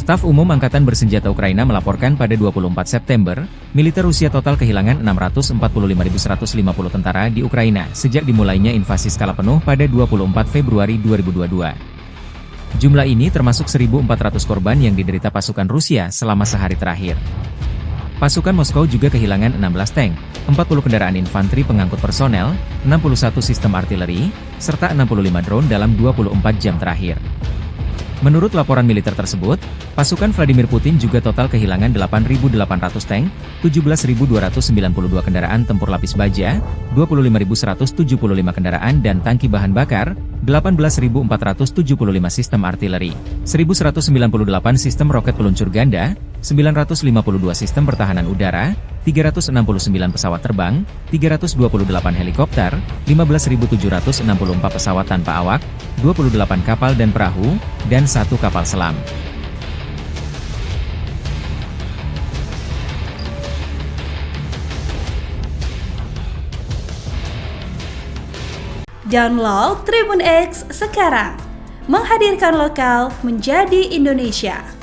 Staf Umum Angkatan Bersenjata Ukraina melaporkan pada 24 September, militer Rusia total kehilangan 645.150 tentara di Ukraina sejak dimulainya invasi skala penuh pada 24 Februari 2022. Jumlah ini termasuk 1.400 korban yang diderita pasukan Rusia selama sehari terakhir. Pasukan Moskow juga kehilangan 16 tank, 40 kendaraan infanteri pengangkut personel, 61 sistem artileri, serta 65 drone dalam 24 jam terakhir. Menurut laporan militer tersebut, pasukan Vladimir Putin juga total kehilangan 8.800 tank, 17.292 kendaraan tempur lapis baja, 25.175 kendaraan dan tangki bahan bakar, 18.475 sistem artileri, 1.198 sistem roket peluncur ganda, 952 sistem pertahanan udara, 369 pesawat terbang, 328 helikopter, 15.764 pesawat tanpa awak, 28 kapal dan perahu, dan 1 kapal selam. Download Tribun X sekarang, menghadirkan lokal menjadi Indonesia.